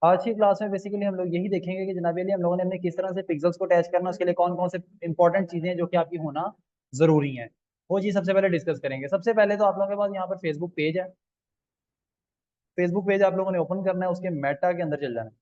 आज की क्लास में बेसिकली हम लोग यही देखेंगे कि जनाब अली हम लोगों ने हमने किस तरह से पिक्सेल्स को अटैच करना, उसके लिए कौन कौन से इंपॉर्टेंट चीजें हैं जो कि आपकी होना जरूरी हैं, वो चीज सबसे पहले डिस्कस करेंगे। सबसे पहले तो आप लोगों के पास यहाँ पर फेसबुक पेज है। फेसबुक पेज आप लोगों ने ओपन करना है, उसके मेटा के अंदर चल जाना है।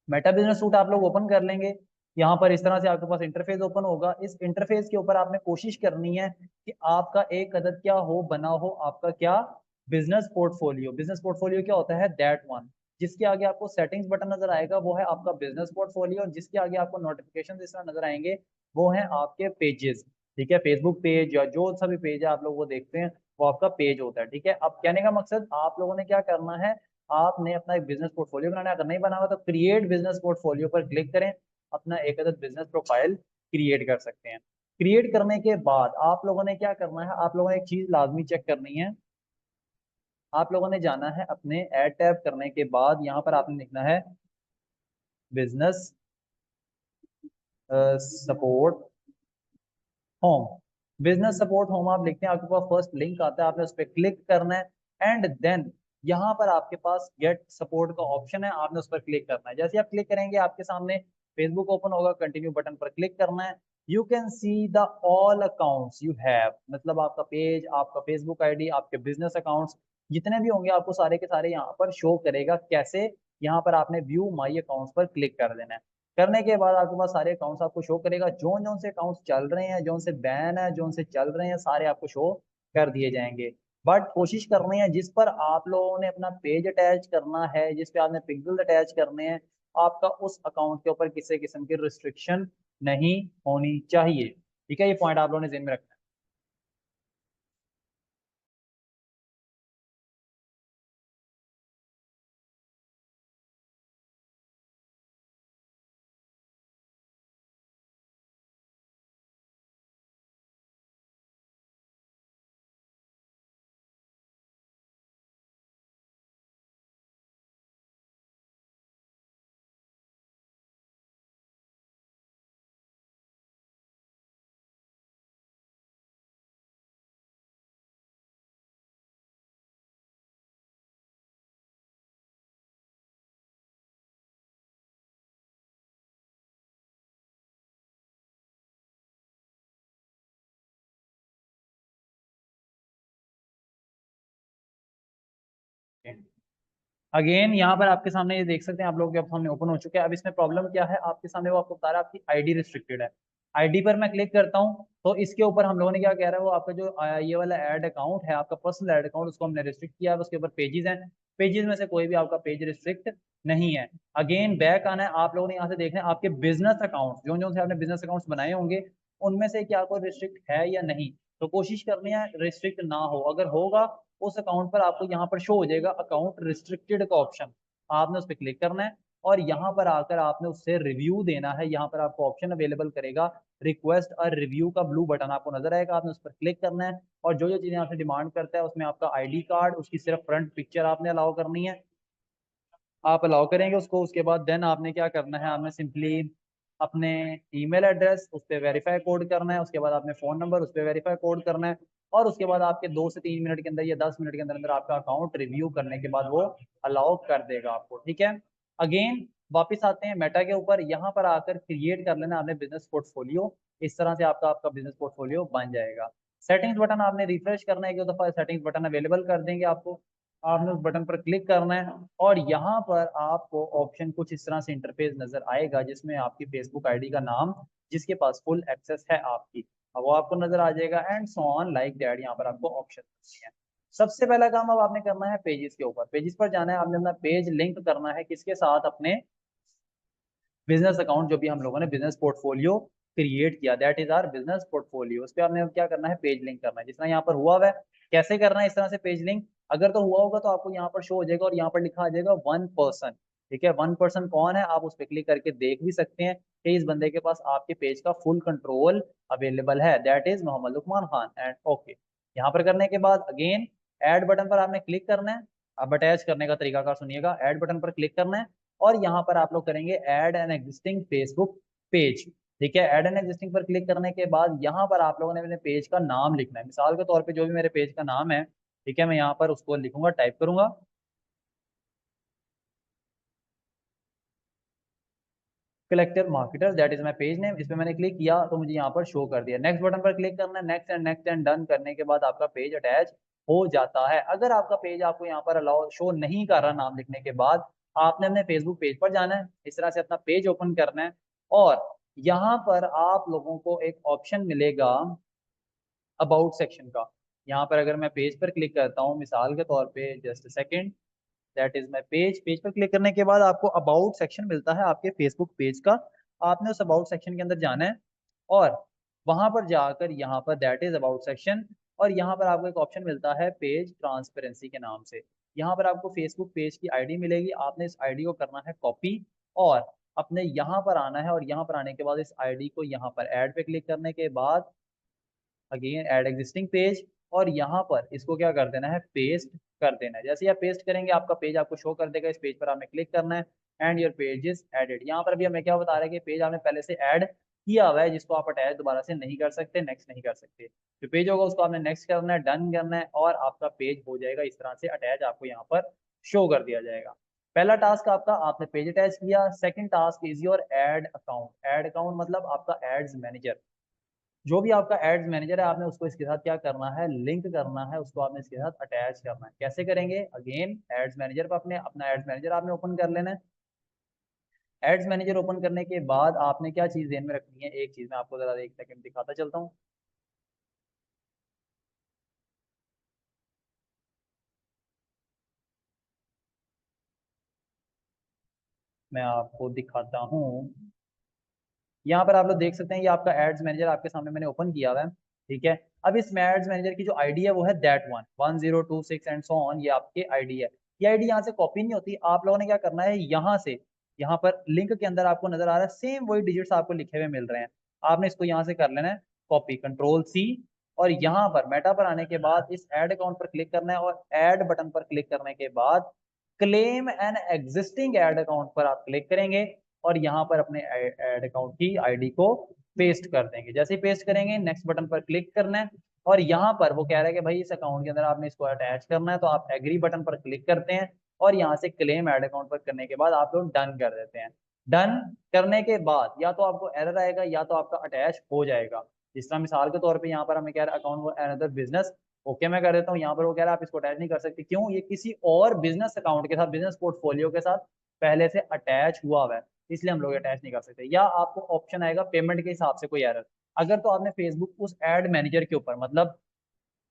मेटा बिजनेस सूट आप लोग ओपन कर लेंगे। यहाँ पर इस तरह से आपके पास इंटरफेस ओपन होगा। इस इंटरफेस के ऊपर आपने कोशिश करनी है कि आपका एक अदद क्या हो, बना हो आपका क्या, बिजनेस पोर्टफोलियो। बिजनेस पोर्टफोलियो क्या होता है? That one. जिसके आगे आपको सेटिंग्स बटन नजर आएगा वो है आपका बिजनेस पोर्टफोलियो, और जिसके आगे आपको नोटिफिकेशन इस तरह नजर आएंगे वो है आपके पेजेस। ठीक है, फेसबुक पेज या जो सा भी पेज है आप लोग वो देखते हैं, वो आपका पेज होता है। ठीक है, अब कहने का मकसद आप लोगों ने क्या करना है, आपने अपना एक बिजनेस पोर्टफोलियो बनाना है। अगर नहीं बना हुआ तो क्रिएट बिजनेस पोर्टफोलियो पर क्लिक करें, अपना एक अदद बिजनेस प्रोफाइल क्रिएट कर सकते हैं। क्रिएट करने के बाद आप लोगों ने क्या करना है, आप लोगों ने एक चीज लाजमी चेक करनी है। आप लोगों ने जाना है अपने ऐड टैब करने के बाद यहाँ पर आपने लिखना है business support home. Business support home आप लिखते हैं, आपके पास फर्स्ट लिंक आता है, आपने उस पर क्लिक करना है। एंड देन यहाँ पर आपके पास गेट सपोर्ट का ऑप्शन है, आपने उस पर क्लिक करना है। जैसे आप क्लिक करेंगे आपके सामने फेसबुक ओपन होगा, कंटिन्यू बटन पर क्लिक करना है। You can see the all accounts you have, मतलब आपका पेज, आपका फेसबुक आईडी, आपके बिजनेस अकाउंट्स जितने भी होंगे आपको सारे के सारे यहाँ पर शो करेगा। कैसे? यहाँ पर आपने व्यू माई अकाउंट्स पर क्लिक कर देना है। करने के बाद आपके पास सारे अकाउंट्स आपको शो करेगा। जो जो से अकाउंट्स चल रहे हैं, जो से बैन है, जो से चल रहे हैं, सारे आपको शो कर दिए जाएंगे। बट कोशिश करनी है जिस पर आप लोगों ने अपना पेज अटैच करना है, जिस पे आपने पिक्सल अटैच करने हैं, आपका उस अकाउंट के ऊपर किसी किस्म की रिस्ट्रिक्शन नहीं होनी चाहिए। ठीक है, ये पॉइंट आप लोगों ने ध्यान में रखना है। अगेन यहाँ पर आपके सामने ये देख सकते हैं, आप लोग के सामने ओपन हो चुके हैं। अब इसमें प्रॉब्लम क्या है, आपके सामने वो आपको बता रहा है आपकी आईडी रिस्ट्रिक्टेड है। आईडी पर मैं क्लिक करता हूँ तो इसके ऊपर हम लोगों ने क्या कह रहा है, वो आपका जो ये वाला ऐड अकाउंट है, आपका पर्सनल ऐड अकाउंट, उसको हमने रिस्ट्रिक्ट किया है। उसके ऊपर पेजेस हैं, पेजेस में से कोई भी आपका पेज रिस्ट्रिक्ट नहीं है। अगेन बैक आना है, आप लोगों ने यहाँ से देखना है आपके बिजनेस अकाउंट, जो जो से आपने बिजनेस अकाउंट्स बनाए होंगे उनमें से क्या कोई रिस्ट्रिक्ट है या नहीं। तो कोशिश करनी है रिस्ट्रिक्ट ना हो। अगर होगा उस अकाउंट पर आपको यहाँ पर शो हो जाएगा अकाउंट रिस्ट्रिक्टेड का ऑप्शन, आपने उस पर क्लिक करना है। और यहाँ पर आकर आपने उससे रिव्यू देना है। यहाँ पर आपको ऑप्शन अवेलेबल करेगा रिक्वेस्ट और रिव्यू का ब्लू बटन आपको नजर आएगा, आपने उस पर क्लिक करना है। और जो जो चीजें आपसे डिमांड करता है उसमें आपका आईडी कार्ड, उसकी सिर्फ फ्रंट पिक्चर आपने अलाउ करनी है। आप अलाउ करेंगे उसको, उसके बाद देन आपने क्या करना है, आपने सिंपली अपने ईमेल एड्रेस उस पर वेरीफाई कोड करना है। उसके बाद आपने फ़ोन नंबर उस पर वेरीफाई कोड करना है। और उसके बाद आपके 2 से 3 मिनट के अंदर या 10 मिनट के अंदर अंदर आपका अकाउंट रिव्यू करने के बाद वो अलाउ कर देगा आपको। ठीक है, अगेन वापस आते हैं मेटा के ऊपर। यहाँ पर आकर क्रिएट कर लेना आपने बिजनेस पोर्टफोलियो। इस तरह से आपका आपका बिजनेस पोर्टफोलियो बन जाएगा। सेटिंग्स बटन आपने रिफ्रेश करना है, एक दो दफा सेटिंग्स बटन अवेलेबल कर देंगे आपको। आपने उस बटन पर क्लिक करना है और यहाँ पर आपको ऑप्शन कुछ इस तरह से इंटरफेस नजर आएगा, जिसमें आपकी फेसबुक आईडी का नाम, जिसके पास फुल एक्सेस है आपकी, अब वो आपको नजर आ जाएगा and so on like that. यहाँ पर आपको ऑप्शन है। सबसे पहला काम अब आपने करना है पेजेस के ऊपर, पेजेस पर जाना है। आपने अपना पेज लिंक करना है किसके साथ, अपने बिजनेस अकाउंट जो भी हम लोगों ने बिजनेस पोर्टफोलियो क्रिएट किया, that is our business portfolio. उस पर आपने क्या करना है, पेज लिंक करना है, जिस तरह यहाँ पर हुआ हुआ है। कैसे करना है इस तरह से पेज लिंक, अगर तो हुआ होगा तो आपको यहाँ पर शो हो जाएगा और यहाँ पर लिखा आ जाएगा 1 पर्सन। ठीक है, 1 पर्सन कौन है, आप उस पर क्लिक करके देख भी सकते हैं कि इस बंदे के पास आपके पेज का फुल कंट्रोल अवेलेबल है, that is Mohammad Luqman Khan. And okay, यहाँ पर करने के बाद अगेन ऐड बटन पर आपने क्लिक करना है। अब अटैच करने का तरीकाकार सुनिएगा, ऐड बटन पर क्लिक करना है और यहाँ पर आप लोग करेंगे add an existing Facebook page. ठीक है, ऐड एन एग्जिस्टिंग पर क्लिक करने के बाद यहाँ पर आप लोगों ने अपने पेज का नाम लिखना है। मिसाल के तौर पे जो भी मेरे पेज का नाम है, ठीक है, मैं यहाँ पर उसको लिखूंगा, टाइप करूंगा collector marketer, that is my page name. इस पे मैंने क्लिक किया तो मुझे यहाँ पर शो कर दिया। नेक्स्ट बटन पर क्लिक करना है, नेक्स्ट एंड डन करने के बाद आपका पेज अटैच हो जाता है। अगर आपका पेज आपको यहाँ पर अलाउ शो नहीं कर रहा नाम लिखने के बाद, आपने अपने फेसबुक पेज पर जाना है, इस तरह से अपना पेज ओपन करना है और यहाँ पर आप लोगों को एक ऑप्शन मिलेगा अबाउट सेक्शन का। यहाँ पर अगर मैं पेज पर क्लिक करता हूँ मिसाल के तौर पे, just second, that is my page. Page पर क्लिक करने के बाद आपको अबाउट सेक्शन मिलता है आपके फेसबुक पेज का। आपने उस अबाउट सेक्शन के अंदर जाना है और वहां पर जाकर यहाँ पर दैट इज अबाउट सेक्शन, और यहाँ पर आपको एक ऑप्शन मिलता है पेज ट्रांसपेरेंसी के नाम से। यहाँ पर आपको फेसबुक पेज की आईडी मिलेगी, आपने इस आईडी को करना है कॉपी और अपने यहाँ पर आना है, और यहाँ पर आने के बाद इस आईडी को यहाँ पर ऐड पे क्लिक करने के बाद अगेन ऐड एग्जिस्टिंग पेज, और यहाँ पर इसको क्या कर देना है, पेस्ट कर देना है। जैसे ही आप पेस्ट करेंगे आपका पेज आपको शो कर देगा। इस पेज पर आपने क्लिक करना है and your page is added. यहाँ पर भी हमें क्या बता रहा है कि पेज आपने पहले से ऐड किया हुआ है, जिसको आप अटैच दोबारा से नहीं कर सकते, नेक्स्ट नहीं कर सकते। जो पेज होगा उसको आपने नेक्स्ट करना है, डन करना है, और आपका पेज हो जाएगा इस तरह से अटैच, आपको यहाँ पर शो कर दिया जाएगा। पहला टास्क आपका, आपने पेज अटैच किया। Second task is your ad account. Ad account मतलब आपका एड्स मैनेजर। जो भी आपका एड्स मैनेजर है आपने उसको इसके साथ क्या करना है, लिंक करना है, उसको आपने इसके साथ अटैच करना है। कैसे करेंगे, अगेन एड्स मैनेजर पर अपने अपना एड्स मैनेजर आपने ओपन कर लेना है। एड्स मैनेजर ओपन करने के बाद आपने क्या चीज ध्यान में रखनी है, एक चीज मैं आपको जरा एक सेकंड दिखाता चलता हूँ। मैं आपको दिखाता हूँ। यहाँ पर आप लोग देख सकते हैं ये आपका एड्स मैनेजर आपके सामने मैंने ओपन किया हुआ है, ठीक है। अब इस एड्स मैनेजर की जो आईडी है वो है that one 1026 and so on, ये आपकी आईडी है। ये आईडी यहाँ से कॉपी नहीं होती, आप लोगों ने क्या करना है, यहाँ से, यहाँ पर लिंक के अंदर आपको नजर आ रहा है सेम वही डिजिट्स आपको लिखे हुए मिल रहे हैं। आपने इसको यहाँ से कर लेना है कॉपी, कंट्रोल सी, और यहाँ पर मेटा पर आने के बाद इस एड अकाउंट पर क्लिक करना है, और एड बटन पर क्लिक करने के बाद claim an existing ad account पर आप क्लिक करेंगे और यहाँ पर अपने एड अकाउंट की आईडी को पेस्ट कर देंगे। जैसे ही पेस्ट करेंगे नेक्स्ट बटन पर क्लिक करना है, और यहाँ पर वो कह रहा है कि भाई इस अकाउंट के अंदर आपने इसको अटैच करना है, तो आप एग्री बटन पर क्लिक करते हैं और यहाँ से क्लेम एड अकाउंट पर करने के बाद आप लोग डन कर देते हैं। डन करने के बाद या तो आपको एरर आएगा या तो आपका अटैच हो जाएगा। जिस तरह मिसाल के तौर पे यहाँ पर हमें कह रहा है अकाउंट अनदर बिजनेस, ओके मैं कर देता हूँ। यहाँ पर वो कह रहा है आप इसको अटैच नहीं कर सकते, क्यों, ये किसी और बिजनेस अकाउंट के साथ, बिजनेस पोर्टफोलियो के साथ पहले से अटैच हुआ हुआ है, इसलिए हम लोग अटैच नहीं कर सकते। या आपको ऑप्शन आएगा पेमेंट के हिसाब से कोई एरर। अगर तो आपने फेसबुक उस एड मैनेजर के ऊपर, मतलब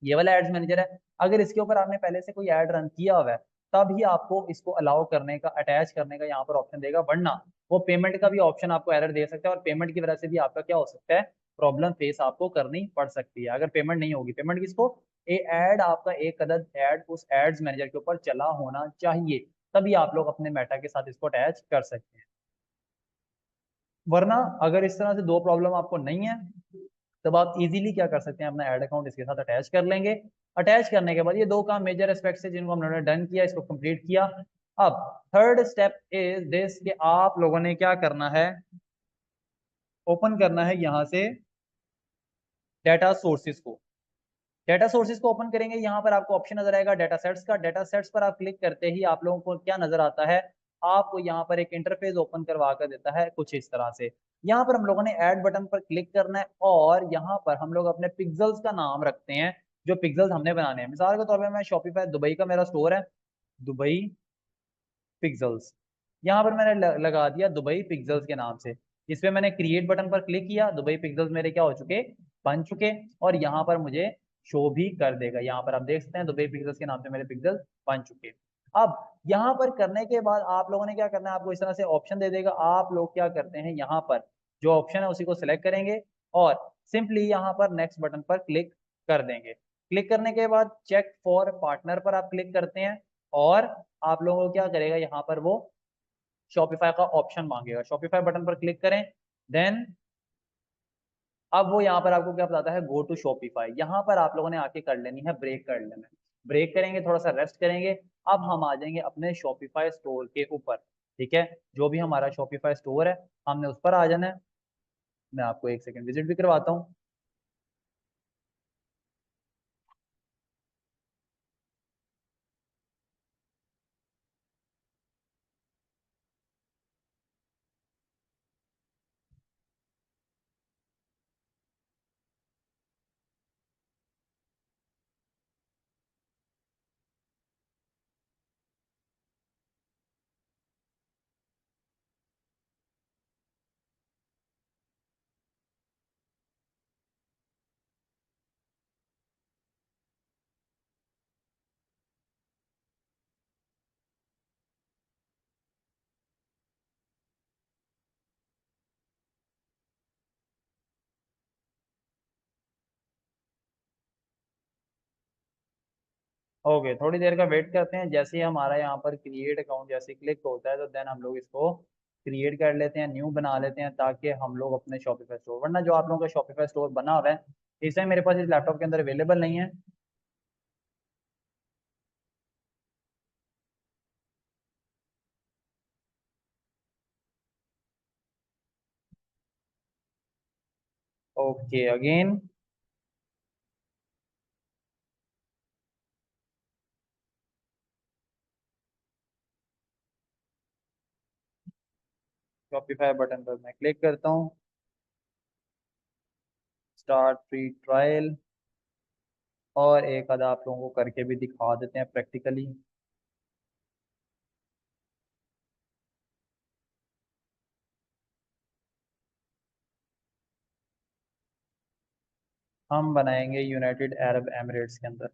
ये वाला एड्स मैनेजर है, अगर इसके ऊपर आपने पहले से कोई ऐड रन किया हुआ है तब ही आपको इसको अलाउ करने का, अटैच करने का यहाँ पर ऑप्शन देगा, वरना वो पेमेंट का भी ऑप्शन आपको एरर दे सकता है, और पेमेंट की वजह से भी आपका क्या हो सकता है, प्रॉब्लम फेस आपको करनी पड़ सकती है अगर पेमेंट नहीं होगी। पेमेंट किसको, ए एड आपका एक अदद ऐड उस एड्स मैनेजर के ऊपर चला होना चाहिए, तभी आप लोग अपने मेटा के साथ इसको अटैच कर सकते हैं। वरना अगर इस तरह से दो प्रॉब्लम आपको नहीं है तब आप इजीली क्या कर सकते हैं, अपना ऐड अकाउंट इसके साथ अटैच कर लेंगे। अटैच करने के बाद ये दो काम मेजर एस्पेक्ट्स है जिनको हम लोगों ने डन किया, इसको कंप्लीट किया। अब थर्ड स्टेप इज दिस कि आप लोगों ने क्या करना है, ओपन करना है यहाँ से डेटा सोर्सेज को। डेटा सोर्सेज को ओपन करेंगे, यहाँ पर आपको ऑप्शन नजर आएगा डेटा सेट्स का। डेटा सेट्स पर आप क्लिक करते ही आप लोगों को क्या नजर आता है, आपको यहाँ पर एक इंटरफेस ओपन करवा कर देता है कुछ इस तरह से। यहाँ पर हम लोगों ने ऐड बटन पर क्लिक करना है और यहाँ पर हम लोग अपने पिक्सल्स का नाम रखते हैं जो पिक्सल्स हमने बनाने हैं। मिसाल के तौर पर मैं शॉपिफाई दुबई का मेरा स्टोर है, दुबई पिक्सल्स, यहाँ पर मैंने लगा दिया दुबई पिक्सल्स के नाम से। इस पे मैंने क्रिएट बटन पर क्लिक किया, दुबई पिक्सल्स मेरे क्या हो चुके, बन चुके, और यहाँ पर मुझे शो भी कर देगा। यहाँ पर आप देख सकते हैं दुबई पिक्सल्स के नाम से मेरे पिक्सल बन चुके। अब यहाँ पर करने के बाद आप लोगों ने क्या करना है, आपको इस तरह से ऑप्शन दे देगा। आप लोग क्या करते हैं, यहाँ पर जो ऑप्शन है उसी को सिलेक्ट करेंगे और सिंपली यहाँ पर नेक्स्ट बटन पर क्लिक कर देंगे। क्लिक करने के बाद चेक फॉर पार्टनर पर आप क्लिक करते हैं और आप लोगों को क्या करेगा, यहाँ पर वो शॉपिफाई का ऑप्शन मांगेगा। शॉपिफाई बटन पर क्लिक करें, देन अब वो यहाँ पर आपको क्या बताता है, गो टू शॉपिफाई। यहाँ पर आप लोगों ने आके कर लेनी है, ब्रेक कर लेना है। ब्रेक करेंगे, थोड़ा सा रेस्ट करेंगे, अब हम आ जाएंगे अपने शॉपिफाई स्टोर के ऊपर। ठीक है, जो भी हमारा शॉपिफाई स्टोर है हमने उस पर आ जाना है। मैं आपको एक सेकंड विजिट भी करवाता हूँ। ओके, थोड़ी देर का वेट करते हैं। जैसे ही हमारा यहाँ पर क्रिएट अकाउंट जैसे क्लिक होता है तो देन हम लोग इसको क्रिएट कर लेते हैं, न्यू बना लेते हैं, ताकि हम लोग अपने शॉपिफाई स्टोर, वरना जो आप लोगों का शॉपिफाई स्टोर बना हुआ है इस टाइम मेरे पास इस लैपटॉप के अंदर अवेलेबल नहीं है। ओके, अगेन शॉपिफाई बटन पर मैं क्लिक करता हूँ, स्टार्ट फ्री ट्रायल, और एक आधा आप लोगों को करके भी दिखा देते हैं प्रैक्टिकली। हम बनाएंगे यूनाइटेड अरब एमिरेट्स के अंदर।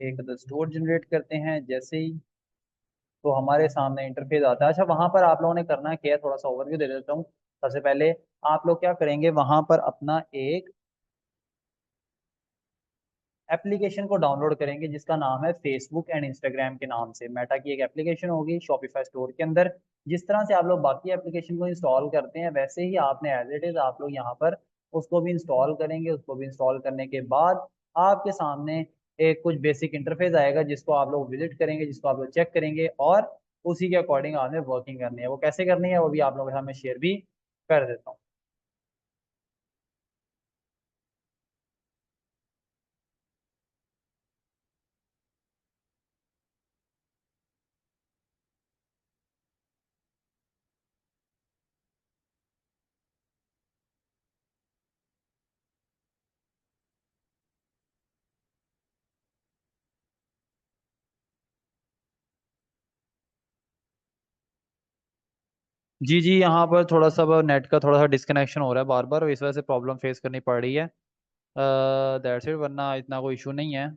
एक आधा स्टोर जनरेट करते हैं जैसे ही, तो हमारे सामने इंटरफेस आता है। अच्छा, वहां पर आप लोगों ने करना क्या है, थोड़ा सा ओवरव्यू दे देता हूँ। सबसे पहले आप लोग क्या करेंगे, वहां पर अपना एक एप्लीकेशन को डाउनलोड करेंगे जिसका नाम है फेसबुक एंड इंस्टाग्राम के नाम से। मेटा की एक एप्लीकेशन होगी शॉपिफाई स्टोर के अंदर। जिस तरह से आप लोग बाकी एप्लीकेशन को इंस्टॉल करते हैं वैसे ही आपने एज इट इज आप लोग यहाँ पर उसको भी इंस्टॉल करेंगे। उसको भी इंस्टॉल करने के बाद आपके सामने एक कुछ बेसिक इंटरफेस आएगा जिसको आप लोग विजिट करेंगे, जिसको आप लोग चेक करेंगे, और उसी के अकॉर्डिंग आपने वर्किंग करनी है। वो कैसे करनी है वो भी आप लोगों के साथ में शेयर भी कर देता हूँ। जी जी, यहाँ पर थोड़ा सा नेट का थोड़ा सा डिस्कनेक्शन हो रहा है बार बार, इस वजह से प्रॉब्लम फेस करनी पड़ रही है। दैट्स इट, वरना इतना कोई इशू नहीं है।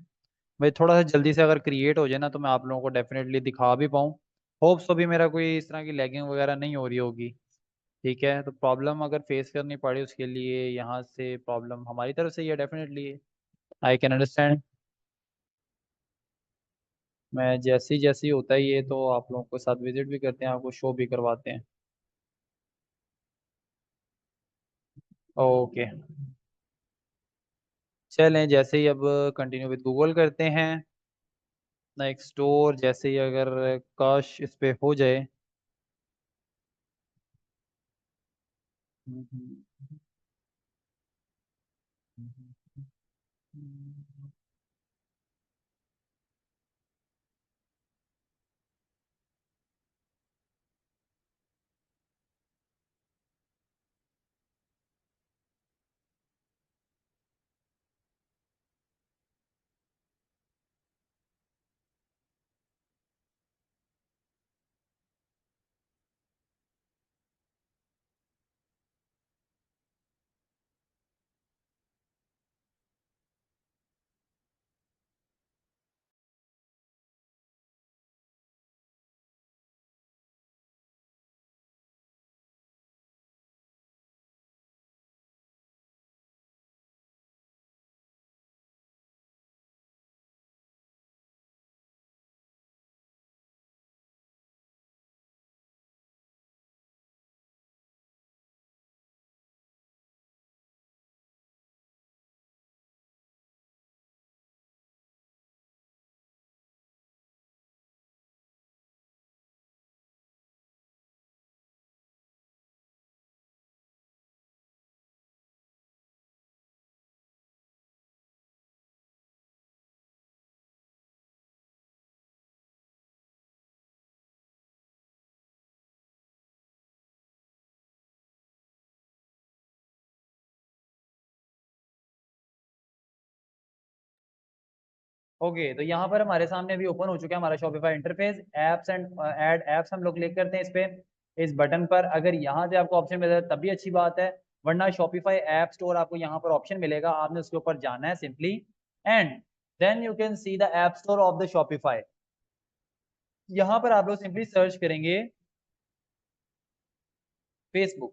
भाई थोड़ा सा जल्दी से अगर क्रिएट हो जाए ना तो मैं आप लोगों को डेफिनेटली दिखा भी पाऊँ। होप सो भी मेरा कोई इस तरह की लैगिंग वगैरह नहीं हो रही होगी। ठीक है, तो प्रॉब्लम अगर फेस करनी पड़े उसके लिए यहाँ से प्रॉब्लम हमारी तरफ से ही है डेफिनेटली। I can understand. मैं जैसे ही होता है ये तो आप लोगों के साथ विजिट भी करते हैं, आपको शो भी करवाते हैं। ओके, चलें जैसे ही अब कंटिन्यू विद गूगल करते हैं। नेक्स्ट स्टोर जैसे ही अगर काश इस पे हो जाए। ओके, तो यहाँ पर हमारे सामने अभी ओपन हो चुका है हमारा Shopify interface. Apps and add apps हम लोग क्लिक करते हैं इस पे, इस बटन पर। अगर यहाँ से आपको ऑप्शन मिल जाए तब भी अच्छी बात है, वरना शॉपिफाई ऐप स्टोर आपको यहाँ पर ऑप्शन मिलेगा, आपने उसके ऊपर जाना है simply. And then you can see the app store of the Shopify. यहाँ पर आप लोग सिंपली सर्च करेंगे फेसबुक।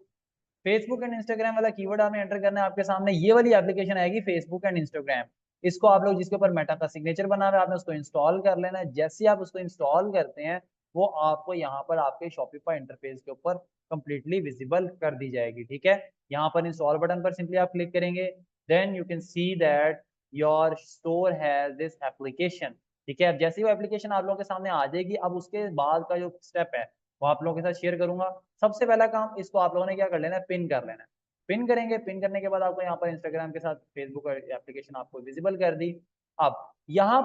फेसबुक एंड इंस्टाग्राम वाला कीवर्ड आपने एंटर करना है, आपके सामने ये वाली एप्लीकेशन आएगी फेसबुक एंड इंस्टाग्राम। इसको आप लोग जिसके ऊपर मेटा का सिग्नेचर बना हुआ है आपने उसको इंस्टॉल कर लेना है। जैसे ही आप उसको इंस्टॉल करते हैं वो आपको यहाँ पर आपके शॉपिफाई इंटरफेस के ऊपर कंप्लीटली विजिबल कर दी जाएगी। ठीक है, यहाँ पर इंस्टॉल बटन पर सिंपली आप क्लिक करेंगे, then you can see that your store has this application. ठीक है, अब जैसे ही वो एप्लीकेशन आप लोगों के सामने आ जाएगी, अब उसके बाद का जो स्टेप है वो आप लोगों के साथ शेयर करूंगा। सबसे पहला काम, इसको आप लोगों ने क्या कर लेना है, पिन कर लेना है। पिन करेंगे, पिन करने के बाद आपको यहाँ पर इंस्टाग्राम के साथ फेसबुक एप्लीकेशन आपको विजिबल कर दी। अब यहाँ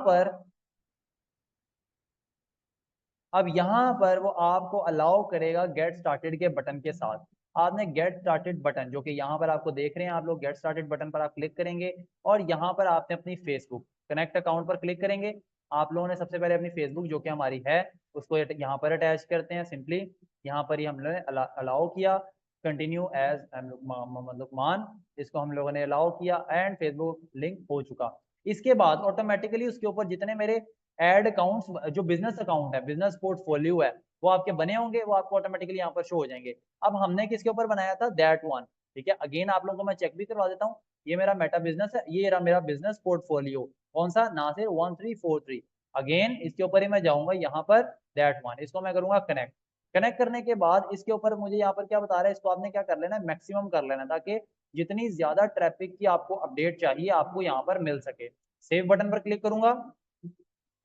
पर वो आपको अलाउ करेगा गेट स्टार्टेड के बटन के साथ। आपने गेट स्टार्टेड बटन जो कि यहाँ पर आपको देख रहे हैं आप लोग, गेट स्टार्टेड बटन पर आप क्लिक करेंगे और यहाँ पर आपने अपनी फेसबुक कनेक्ट अकाउंट पर क्लिक करेंगे। आप लोगों ने सबसे पहले अपनी फेसबुक जो कि हमारी है उसको यहाँ पर अटैच करते हैं। सिंपली यहाँ पर ही हम लोगों ने अलाउ किया, कंटिन्यू एज मतलब मान, इसको हम लोगों ने अलाउ किया एंड फेसबुक लिंक हो चुका। इसके बाद ऑटोमेटिकली उसके ऊपर जितने मेरे एड अकाउंट्स, जो बिजनेस अकाउंट है, बिजनेस पोर्टफोलियो है, वो आपके बने होंगे, वो आपको ऑटोमेटिकली यहाँ पर शो हो जाएंगे। अब हमने किसके ऊपर बनाया था, दैट वन। ठीक है, अगेन आप लोगों को मैं चेक भी करवा देता हूँ। ये मेरा मेटा बिजनेस है, ये रहा मेरा बिजनेस पोर्टफोलियो। कौन सा, नासिर 1343। अगेन इसके ऊपर ही मैं जाऊंगा, यहाँ पर दैट वन, इसको मैं करूंगा कनेक्ट। कनेक्ट करने के बाद इसके ऊपर मुझे यहाँ पर क्या बता रहा है, इसको आपने क्या कर लेना है, मैक्सिमम कर लेना, ताकि जितनी ज्यादा ट्रैफिक की आपको अपडेट चाहिए आपको यहाँ पर मिल सके। सेव बटन पर क्लिक करूंगा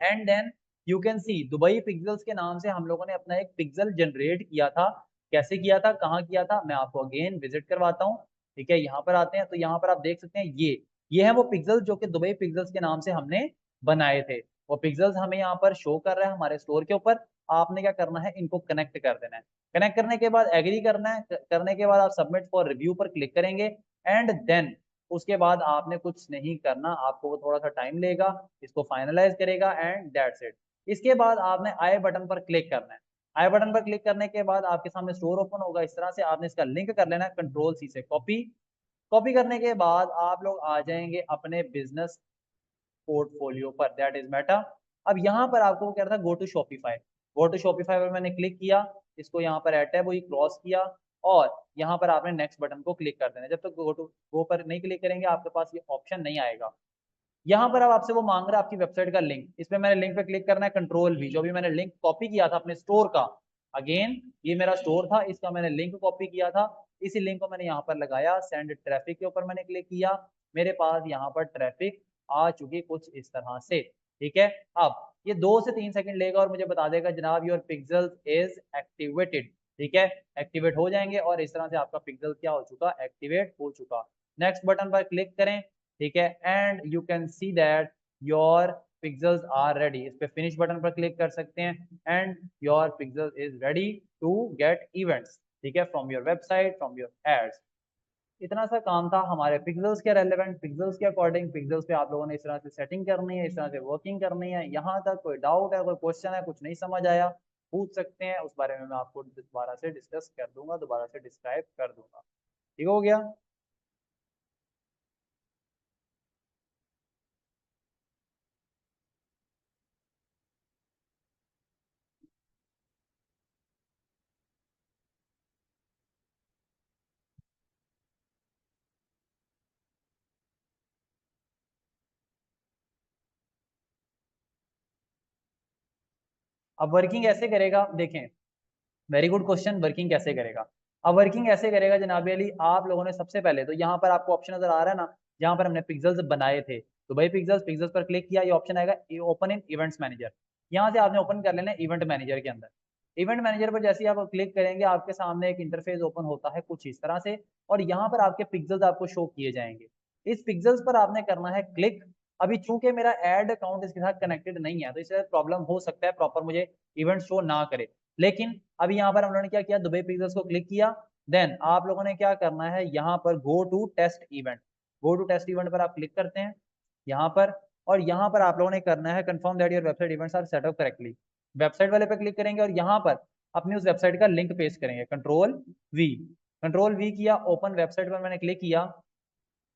and then you can see Dubai pixels के नाम से हम लोगों ने अपना एक पिक्सल जनरेट किया था। कैसे किया था, कहाँ किया था, मैं आपको अगेन विजिट करवाता हूँ। ठीक है, यहाँ पर आते हैं तो यहाँ पर आप देख सकते हैं ये है वो पिक्सल जो कि दुबई पिक्सल्स के नाम से हमने बनाए थे। वो पिक्सल्स हमें यहाँ पर शो कर रहा है हमारे स्टोर के ऊपर। आपने क्या करना है, इनको कनेक्ट कर देना है। कनेक्ट करने के बाद एग्री करना है, करने के बाद आप सबमिट फॉर रिव्यू पर क्लिक करेंगे एंड देन उसके बाद आपने कुछ नहीं करना, आपको वो थोड़ा सा टाइम लेगा, इसको फाइनलाइज करेगा एंड दैट्स इट। इसके बाद आपने आई बटन पर क्लिक करना है। आई बटन पर क्लिक करने के बाद आपके सामने स्टोर ओपन होगा। इस तरह से आपने इसका लिंक कर लेना है, कंट्रोल सी से कॉपी। कॉपी करने के बाद आप लोग आ जाएंगे अपने बिजनेस पोर्टफोलियो पर, दैट इज मेटा। अब यहाँ पर आपको क्या था, go to Shopify. Go to Shopify पर मैंने क्लिक किया, इसको यहाँ पर एट टैब वही क्रॉस किया और यहाँ पर आपने नेक्स्ट बटन को क्लिक कर देना। जब तक गो पर नहीं क्लिक करेंगे आपके पास ये ऑप्शन नहीं आएगा। यहाँ पर अब आपसे वो मांग रहा है आपकी वेबसाइट का लिंक। इस पे मैंने लिंक पे क्लिक करना है, कंट्रोल भी, जो भी मैंने लिंक कॉपी किया था अपने स्टोर का। अगेन ये मेरा स्टोर था, इसका मैंने लिंक कॉपी किया था, इसी लिंक को मैंने यहाँ पर लगाया, सेंड ट्रैफिक के ऊपर मैंने क्लिक किया। मेरे पास यहाँ पर ट्रैफिक आ चुकी कुछ इस तरह से। ठीक है, अब ये 2 से 3 सेकंड लेगा और मुझे बता देगा जनाब योर पिक्सल इज एक्टिवेटेड। ठीक है, एक्टिवेट हो जाएंगे और इस तरह से आपका पिक्सल क्या हो चुका, एक्टिवेट हो चुका। नेक्स्ट बटन पर क्लिक करें। ठीक है, and you can see that your pixels are ready. इस पे फिनिश बटन पर क्लिक कर सकते हैं and your pixel is ready to get events. ठीक है, from your website, from your ads. इतना सा काम था हमारे पिक्सल्स के रेलेवेंट, पिक्सल्स के अकॉर्डिंग। पिक्सल्स पे आप लोगों ने इस तरह से सेटिंग करनी है, इस तरह से वर्किंग करनी है। यहाँ तक कोई डाउट है, कोई क्वेश्चन है, कुछ नहीं समझ आया, पूछ सकते हैं, उस बारे में मैं आपको दोबारा से डिस्कस कर दूंगा, दोबारा से डिस्क्राइब कर दूंगा। ठीक हो गया। अब वर्किंग ऐसे करेगा, देखें, वेरी गुड क्वेश्चन, वर्किंग कैसे करेगा। अब वर्किंग ऐसे करेगा जनाब अली, आप लोगों ने सबसे पहले तो यहाँ पर आपको ऑप्शन नजर आ रहा है ना, जहाँ पर हमने पिक्सल्स बनाए थे, तो भाई पिक्सल्स, पिक्सल्स पर क्लिक किया, ये ऑप्शन आएगा ओपन इन इवेंट्स मैनेजर। यहाँ से आपने ओपन कर लेना है इवेंट मैनेजर के अंदर। इवेंट मैनेजर पर जैसे ही आप क्लिक करेंगे आपके सामने एक इंटरफेस ओपन होता है कुछ इस तरह से, और यहाँ पर आपके पिक्सल्स आपको शो किए जाएंगे। इस पिक्सल्स पर आपने करना है क्लिक। अभी चूंकि मेरा एड अकाउंट इसके साथ कनेक्टेड नहीं है तो इससे प्रॉब्लम हो सकता है, प्रॉपर मुझे इवेंट शो ना करे। लेकिन अभी यहाँ पर हम लोगों ने क्या किया, दुबई पिक्सल्स को क्लिक किया, देन आप लोगों ने क्या करना है, यहाँ पर go to test event. Go to test event पर आप क्लिक करते हैं यहाँ पर, और यहाँ पर आप लोगों ने करना है confirm that your website events are set up correctly. Website वाले पे क्लिक करेंगे और यहाँ पर अपनी उस वेबसाइट का लिंक पेस्ट करेंगे, कंट्रोल वी। कंट्रोल वी किया, ओपन वेबसाइट पर मैंने क्लिक किया।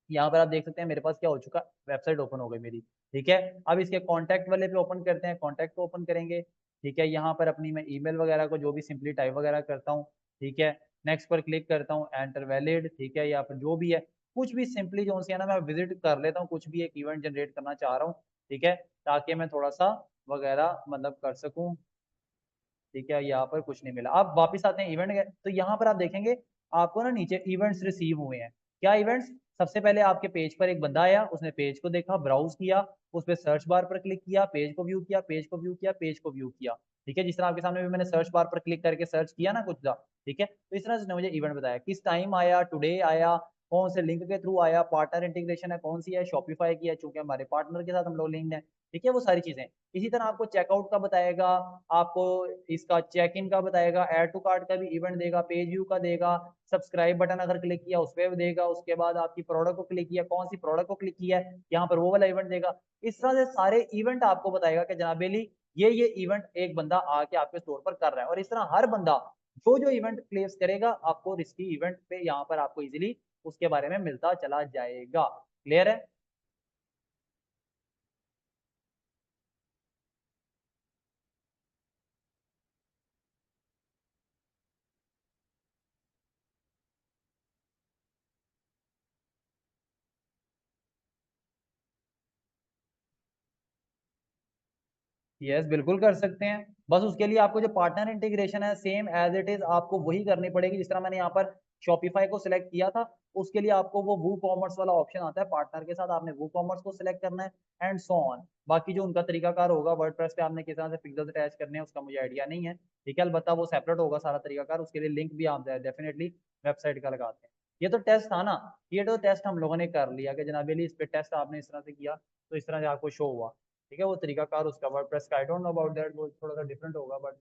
यहाँ पर आप देख सकते हैं मेरे पास क्या हो चुका, वेबसाइट ओपन हो गई मेरी। ठीक है। अब इसके कॉन्टैक्ट वाले पे ओपन करते हैं, कॉन्टैक्ट को ओपन करेंगे। ठीक है, यहाँ पर अपनी मैं ईमेल वगैरह को जो भी सिंपली टाइप वगैरह करता हूँ। ठीक है, नेक्स्ट पर क्लिक करता हूँ, एंटर वैलिड। ठीक है, या फिर जो भी है कुछ भी सिंपली जो सी है ना, मैं विजिट कर लेता हूँ, कुछ भी एक इवेंट जनरेट करना चाह रहा हूँ। ठीक है, ताकि मैं थोड़ा सा वगैरह मतलब कर सकूँ। ठीक है, यहाँ पर कुछ नहीं मिला। अब वापस आते हैं इवेंट, तो यहाँ पर आप देखेंगे आपको ना नीचे इवेंट्स रिसीव हुए हैं। क्या इवेंट्स? सबसे पहले आपके पेज पर एक बंदा आया, उसने पेज को देखा, ब्राउज किया, उस पर सर्च बार पर क्लिक किया, पेज को व्यू किया, पेज को व्यू किया, पेज को व्यू किया। ठीक है, जिस तरह आपके सामने भी मैंने सर्च बार पर क्लिक करके सर्च किया ना कुछ था। ठीक है, तो इस तरह से उसने मुझे इवेंट बताया, किस टाइम आया, टुडे आया, कौन से लिंक के थ्रू आया, पार्टनर इंटीग्रेशन है कौन सी है, शॉपिफाई की है, चूंकि हमारे पार्टनर के साथ हम लोग लिंक्ड है। ठीक है, वो सारी चीजें। इसी तरह आपको चेकआउट का बताएगा, आपको इसका चेक इन का बताएगा, ऐड टू कार्ट का भी इवेंट देगा, पेज व्यू का देगा, सब्सक्राइब बटन अगर क्लिक किया उस पर देगा, उसके बाद आपकी प्रोडक्ट को क्लिक किया, कौन सी प्रोडक्ट को क्लिक किया है यहाँ पर वो वाला इवेंट देगा। इस तरह से सारे इवेंट आपको बताएगा कि जनाबेली ये इवेंट एक बंदा आके आपके स्टोर पर कर रहा है। और इस तरह हर बंदा जो इवेंट प्लेस करेगा आपको रिस्की इवेंट पे यहाँ पर आपको इजिली उसके बारे में मिलता चला जाएगा। क्लियर है? यस, बिल्कुल कर सकते हैं। बस उसके लिए आपको जो पार्टनर इंटीग्रेशन है सेम एज इट इज आपको वही करनी पड़ेगी। जिस तरह मैंने यहाँ पर शॉपिफाई को सिलेक्ट किया था, उसके लिए आपको वो वू कॉमर्स वाला ऑप्शन आता है, पार्टनर के साथ आपने वू कॉमर्स को सिलेक्ट करना है एंड सो ऑन। बाकी जो उनका तरीकाकार होगा वर्डप्रेस पे आपने किस तरह से पिक्सेल्स अटैच करने हैं उसका मुझे आइडिया नहीं है। ठीक है, अलबत्ता वो सेपरेट होगा सारा तरीकाकार, उसके लिए लिंक भी आप डेफिनेटली वेबसाइट का लगाते हैं। ये तो टेस्ट था ना, ये तो टेस्ट हम लोगों ने कर लिया कि जनाबेली इस पे टेस्ट आपने इस तरह से किया तो इस तरह से आपको शो हुआ। ठीक है, वो तरीकाकार उसका वर्डप्रेस का I don't know about that, वो थोड़ा सा डिफरेंट होगा बट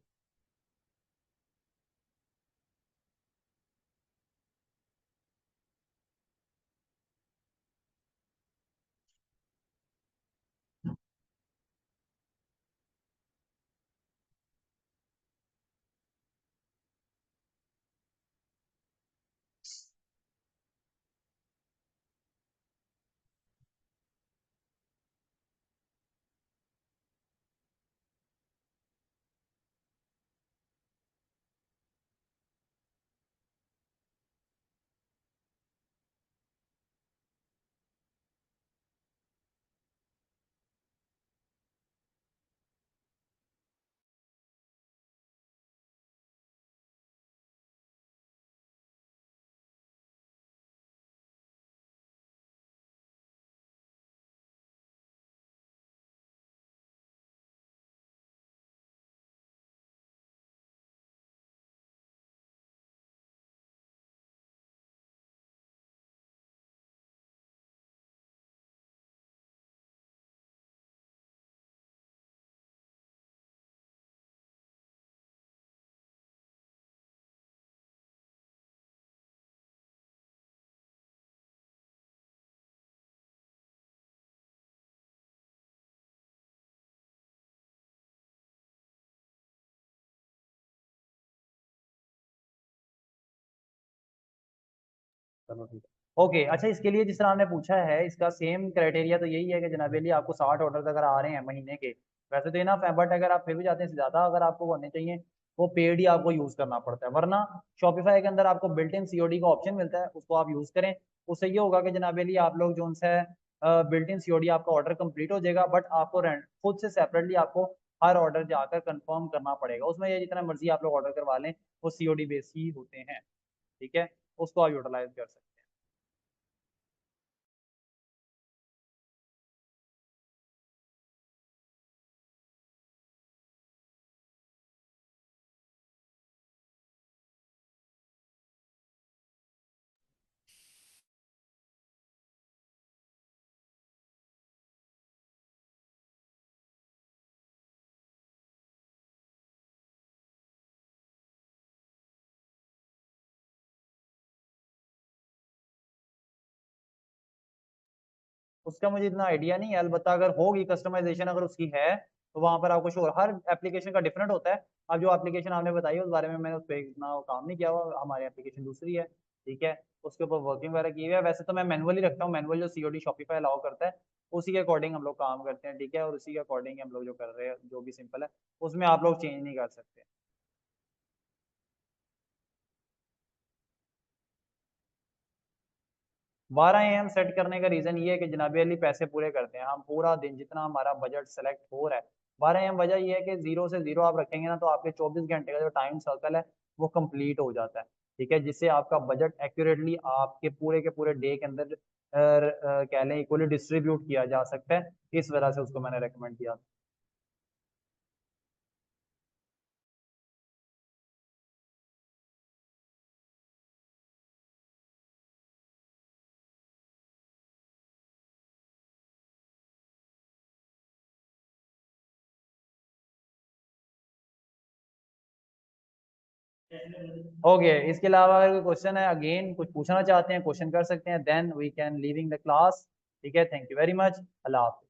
चलो ठीक है। ओके, अच्छा इसके लिए जिस तरह आपने पूछा है इसका सेम क्राइटेरिया तो यही है कि जनाबेली आपको 60 ऑर्डर अगर आ रहे हैं महीने के, वैसे तो इनफ है, बट अगर आप फिर भी चाहते हैं ज़्यादा अगर आपको करने चाहिए वो पेड ही आपको यूज़ करना पड़ता है। वरना शॉपिफाई के अंदर आपको बिल्ट इन सीओडी का ऑप्शन मिलता है, उसको आप यूज़ करें। उससे ये होगा कि जनाबेली आप लोग जो उनसे बिल्ट इन सीओडी आपका ऑर्डर कंप्लीट हो जाएगा, बट आपको रेंट खुद से सेपरेटली आपको हर ऑर्डर जाकर कंफर्म करना पड़ेगा। उसमें ये जितना मर्जी आप लोग ऑर्डर करवा लें वो सीओडी बेस ही होते हैं। ठीक है, उसको आप यूटिलाइज कर सकते हैं। उसका मुझे इतना आइडिया नहीं है, अलबत्ता अगर होगी कस्टमाइजेशन अगर उसकी है तो वहां पर आपको श्योर हर एप्लीकेशन का डिफरेंट होता है। अब जो एप्लीकेशन आपने बताई है उस बारे में मैंने उस पर इतना काम नहीं किया हुआ, हमारी एप्लीकेशन दूसरी है। ठीक है, उसके ऊपर वर्किंग वगैरह की हुई है। वैसे तो मैं मैनुअली रखता हूँ, मैनुअल जो सीओडी शॉपिफाई अलाउ करता है उसी के अकॉर्डिंग हम लोग काम करते हैं, ठीक है, और उसी के अकॉर्डिंग हम लोग जो कर रहे हैं जो भी सिंपल है उसमें आप लोग चेंज नहीं कर सकते। 12 AM सेट करने का रीजन ये है कि जनाबी अली पैसे पूरे करते हैं हम, पूरा दिन जितना हमारा बजट सेलेक्ट हो रहा है 12 AM, वजह ये है कि 0 से 0 आप रखेंगे ना तो आपके 24 घंटे का जो टाइम सर्कल है वो कंप्लीट हो जाता है, ठीक है, जिससे आपका बजट एक्यूरेटली आपके पूरे के पूरे डे के अंदर कह लें इक्वली डिस्ट्रीब्यूट किया जा सकता है। इस वजह से उसको मैंने रेकमेंड किया। ओके, इसके अलावा अगर कोई क्वेश्चन है, अगेन कुछ पूछना चाहते हैं क्वेश्चन कर सकते हैं, then we can leaving the class, ठीक है, थैंक यू वेरी मच, अल्लाह हाफिज़।